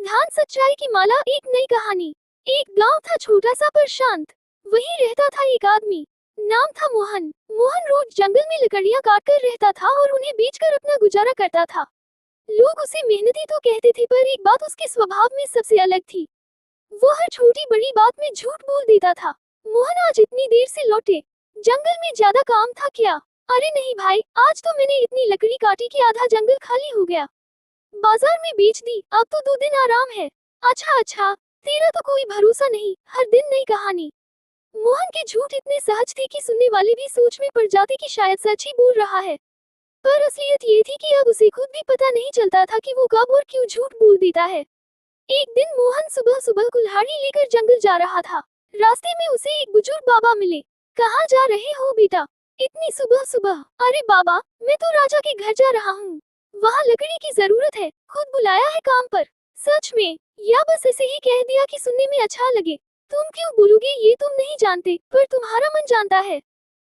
ध्यान सच्चाई की माला। एक नई कहानी। एक गांव था छोटा सा पर शांत। वहीं रहता था एक आदमी। नाम था मोहन। मोहन रोज जंगल में लकड़ियां काट कर रहता था और उन्हें बेचकर अपना गुजारा करता था। लोग उसे मेहनती तो कहते थे, पर एक बात उसके स्वभाव में सबसे अलग थी। वो हर छोटी बड़ी बात में झूठ बोल देता था। मोहन आज इतनी देर से लौटे, जंगल में ज्यादा काम था क्या? अरे नहीं भाई, आज तो मैंने इतनी लकड़ी काटी कि आधा जंगल खाली हो गया। बाजार में बेच दी, अब तो 2 दिन आराम है। अच्छा, तेरा तो कोई भरोसा नहीं, हर दिन नई कहानी। मोहन के झूठ इतने सहज थे कि सुनने वाले भी सोच में पड़ जाते कि शायद सच ही बोल रहा है। पर असलियत ये थी कि अब उसे खुद भी पता नहीं चलता था कि वो कब और क्यों झूठ बोल देता है। एक दिन मोहन सुबह सुबह कुल्हाड़ी लेकर जंगल जा रहा था। रास्ते में उसे एक बुजुर्ग बाबा मिले। कहाँ जा रहे हो बेटा, इतनी सुबह सुबह? अरे बाबा, मैं तो राजा के घर जा रहा हूँ। वहाँ लकड़ी की जरूरत है, खुद बुलाया है काम पर। सच में? या बस ऐसे ही कह दिया कि सुनने में अच्छा लगे? तुम क्यों बोलोगे ये तुम नहीं जानते, पर तुम्हारा मन जानता है।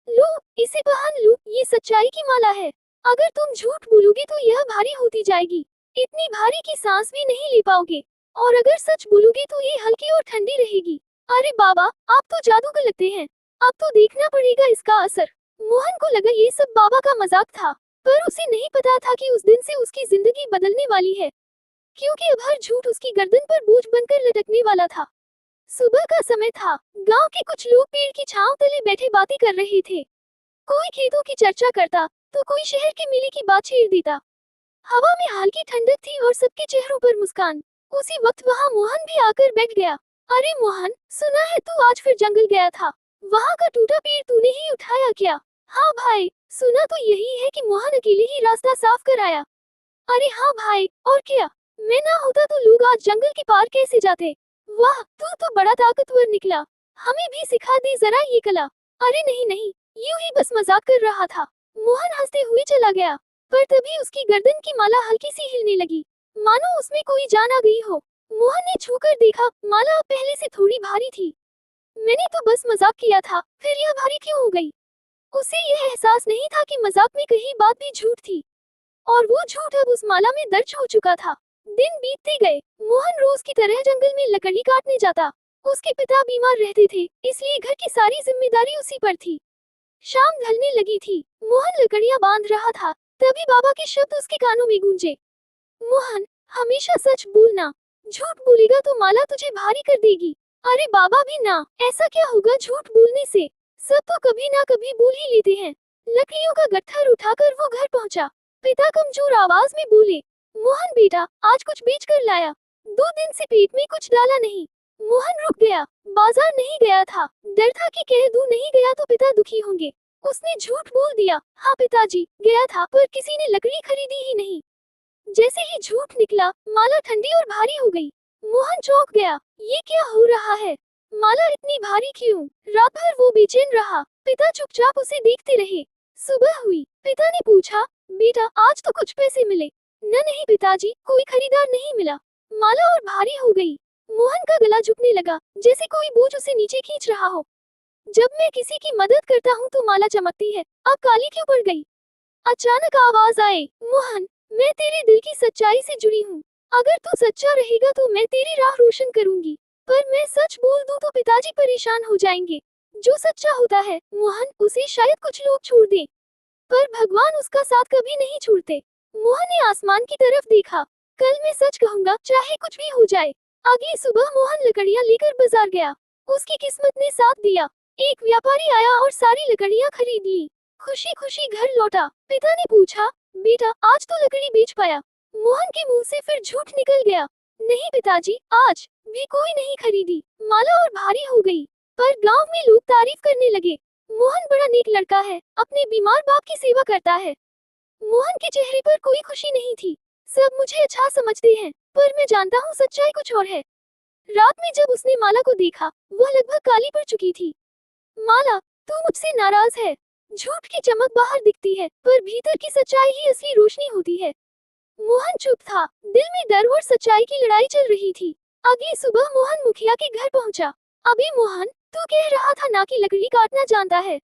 लो, इसे पहन लो, ये सच्चाई की माला है। अगर तुम झूठ बोलोगे तो यह भारी होती जाएगी, इतनी भारी कि सांस भी नहीं ले पाओगे। और अगर सच बोलोगे तो ये हल्की और ठंडी रहेगी। अरे बाबा, आप तो जादूगर लगते हैं, अब तो देखना पड़ेगा इसका असर। मोहन को लगा ये सब बाबा का मजाक था, पर उसे नहीं पता था कि उस दिन से उसकी जिंदगी बदलने वाली है, क्योंकि अब हर झूठ उसकी गर्दन पर बोझ बनकर लटकने वाला था। सुबह का समय था। गांव के कुछ लोग पेड़ की छांव तले बैठे बातें कर रहे थे। कोई खेतों की चर्चा करता, तो कोई शहर के मेले की बात छेड़ देता। हवा में हल्की ठंडक थी और सबके चेहरों पर मुस्कान। उसी वक्त वहां मोहन भी आकर बैठ गया। अरे मोहन, सुना है तू आज फिर जंगल गया था? वहां का टूटा पेड़ तूने ही उठाया क्या? हाँ भाई, सुना तो यही है कि मोहन अकेले ही रास्ता साफ कर आया। अरे हाँ भाई, और क्या? मैं ना होता तो लोग आज जंगल के पार कैसे जाते? वाह, तू तो बड़ा ताकतवर निकला। हमें भी सिखा दी जरा ये कला। अरे नहीं नहीं, यूं ही बस मजाक कर रहा था। मोहन हंसते हुए चला गया, पर तभी उसकी गर्दन की माला हल्की सी हिलने लगी, मानो उसमें कोई जान आ गई हो। मोहन ने छूकर देखा, माला अब पहले से थोड़ी भारी थी। मैंने तो बस मजाक किया था, फिर यह भारी क्यों हो गई? उसे यह एहसास नहीं था कि मजाक में कही बात भी झूठ थी, और वो झूठ अब उस माला में दर्ज हो चुका था। दिन बीतते गए। मोहन रोज की तरह जंगल में लकड़ी काटने जाता। उसके पिता बीमार रहते थे, इसलिए घर की सारी जिम्मेदारी उसी पर थी। शाम ढलने लगी थी। मोहन लकड़ियां बांध रहा था, तभी बाबा के शब्द उसके कानों में गूंजे। मोहन, हमेशा सच बोलना, झूठ बोलेगा तो माला तुझे भारी कर देगी। अरे बाबा भी ना, ऐसा क्या होगा झूठ बोलने से? सब तो कभी ना कभी बोल ही लेते हैं। लकड़ियों का गट्ठर उठाकर वो घर पहुंचा। पिता कमजोर आवाज में बोले, मोहन बेटा, आज कुछ बेच कर लाया? 2 दिन से पेट में कुछ डाला नहीं। मोहन रुक गया। बाजार नहीं गया था, डर था कि कह दूं नहीं गया तो पिता दुखी होंगे। उसने झूठ बोल दिया, हाँ पिताजी, गया था, पर किसी ने लकड़ी खरीदी ही नहीं। जैसे ही झूठ निकला, माला ठंडी और भारी हो गई। मोहन चौंक गया, ये क्या हो रहा है? माला इतनी भारी क्यों? रात भर वो बेचैन रहा। पिता चुपचाप उसे देखते रहे। सुबह हुई, पिता ने पूछा, बेटा आज तो कुछ पैसे मिले? न नहीं पिताजी, कोई खरीदार नहीं मिला। माला और भारी हो गई। मोहन का गला झुकने लगा, जैसे कोई बोझ उसे नीचे खींच रहा हो। जब मैं किसी की मदद करता हूँ तो माला चमकती है, अब काली क्यों पड़ गई? अचानक आवाज आए, मोहन, मैं तेरे दिल की सच्चाई से जुड़ी हूँ। अगर तू सच्चा रहेगा तो मैं तेरी राह रोशन करूंगी। पर मैं सच बोल दूं तो पिताजी परेशान हो जाएंगे। जो सच्चा होता है मोहन, उसे शायद कुछ लोग छोड़ दें, पर भगवान उसका साथ कभी नहीं छोड़ते। मोहन ने आसमान की तरफ देखा। कल मैं सच कहूंगा, चाहे कुछ भी हो जाए। अगली सुबह मोहन लकड़ियां लेकर बाजार गया। उसकी किस्मत ने साथ दिया। एक व्यापारी आया और सारी लकड़ियां खरीद ली। खुशी खुशी घर लौटा। पिता ने पूछा, बेटा आज तो लकड़ी बेच पाया? मोहन के मुंह से फिर झूठ निकल गया, नहीं पिताजी, आज भी कोई नहीं खरीदी। माला और भारी हो गई, पर गांव में लोग तारीफ करने लगे। मोहन बड़ा नेक लड़का है, अपने बीमार बाप की सेवा करता है। मोहन के चेहरे पर कोई खुशी नहीं थी। सब मुझे अच्छा समझते हैं, पर मैं जानता हूँ सच्चाई कुछ और है। रात में जब उसने माला को देखा, वह लगभग काली पड़ चुकी थी। माला, तू मुझसे नाराज है? झूठ की चमक बाहर दिखती है, पर भीतर की सच्चाई ही असली रोशनी होती है। मोहन चुप था, दिल में डर और सच्चाई की लड़ाई चल रही थी। अगली सुबह मोहन मुखिया के घर पहुंचा। अबे मोहन, तू कह रहा था ना कि लकड़ी काटना जानता है?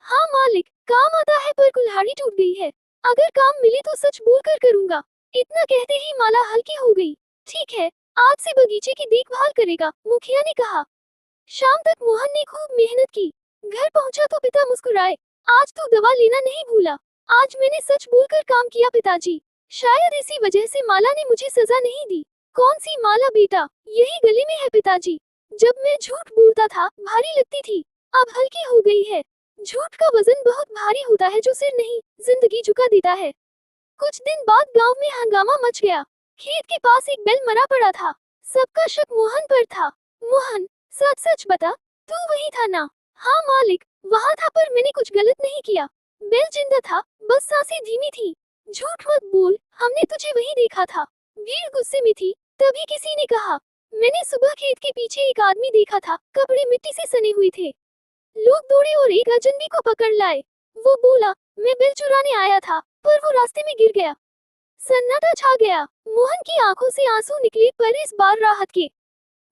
हाँ मालिक, काम आता है, पर कुल्हाड़ी टूट गई है। अगर काम मिले तो सच बोल कर करूंगा। इतना कहते ही माला हल्की हो गई। ठीक है, आज से बगीचे की देखभाल करेगा, मुखिया ने कहा। शाम तक मोहन ने खूब मेहनत की। घर पहुंचा तो पिता मुस्कुराए। आज तू दवा लेना नहीं भूला। आज मैंने सच बोलकर काम किया पिताजी। शायद इसी वजह से माला ने मुझे सजा नहीं दी। कौन सी माला बेटा? यही गले में है पिताजी। जब मैं झूठ बोलता था भारी लगती थी, अब हल्की हो गई है। झूठ का वजन बहुत भारी होता है जो सिर नहीं, जिंदगी झुका देता है। कुछ दिन बाद गांव में हंगामा मच गया। खेत के पास एक बैल मरा पड़ा था। सबका शक मोहन पर था। मोहन, सच सच बता, तू वही था ना? हाँ मालिक, वहाँ था पर मैंने कुछ गलत नहीं किया। बैल जिंदा था, बस सांसें धीमी थी। झूठ मत बोल, हमने तुझे वही देखा था। भीड़ गुस्से में थी। तभी किसी ने कहा, मैंने सुबह खेत के पीछे एक आदमी देखा था, कपड़े मिट्टी से सने हुए थे। लोग दौड़े और एक अजनबी को पकड़ लाए। वो बोला, मैं बैल चुराने आया था, पर वो रास्ते में गिर गया। सन्नाटा छा गया। मोहन की आंखों से आंसू निकले पर इस बार राहत के।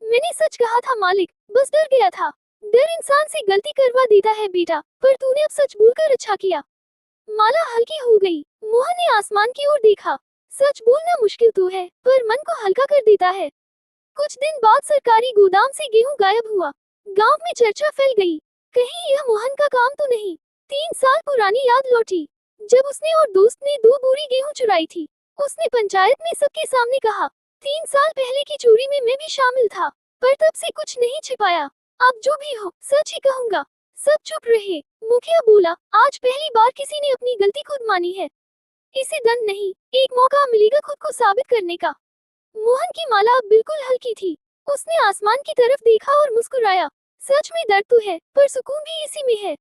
मैंने सच कहा था मालिक, बस डर गया था। डर इंसान से गलती करवा देता है बेटा, पर तूने अब सच बोलकर अच्छा किया। माला हल्की हो गई। मोहन ने आसमान की ओर देखा। सच बोलना मुश्किल तो है, पर मन को हल्का कर देता है। कुछ दिन बाद सरकारी गोदाम से गेहूं गायब हुआ। गांव में चर्चा फैल गई, कहीं यह मोहन का काम तो नहीं। 3 साल पुरानी याद लौटी, जब उसने और दोस्त ने 2 बोरी गेहूं चुराई थी। उसने पंचायत में सबके सामने कहा, 3 साल पहले की चोरी में मैं भी शामिल था, पर तब से कुछ नहीं छिपाया। अब जो भी हो, सच ही कहूंगा। सब चुप रहे। मुखिया बोला, आज पहली बार किसी ने अपनी गलती खुद मानी है। इसे दंड नहीं, एक मौका मिलेगा खुद को साबित करने का। मोहन की माला अब बिल्कुल हल्की थी। उसने आसमान की तरफ देखा और मुस्कुराया। सच में दर्द तो है, पर सुकून भी इसी में है।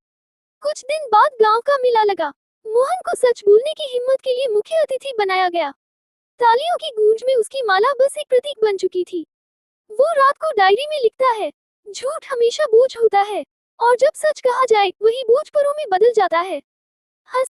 कुछ दिन बाद गांव का मेला लगा। मोहन को सच बोलने की हिम्मत के लिए मुख्य अतिथि बनाया गया। तालियों की गूंज में उसकी माला बस एक प्रतीक बन चुकी थी। वो रात को डायरी में लिखता है, झूठ हमेशा बोझ होता है, और जब सच कहा जाए वही बोझ परों में बदल जाता है।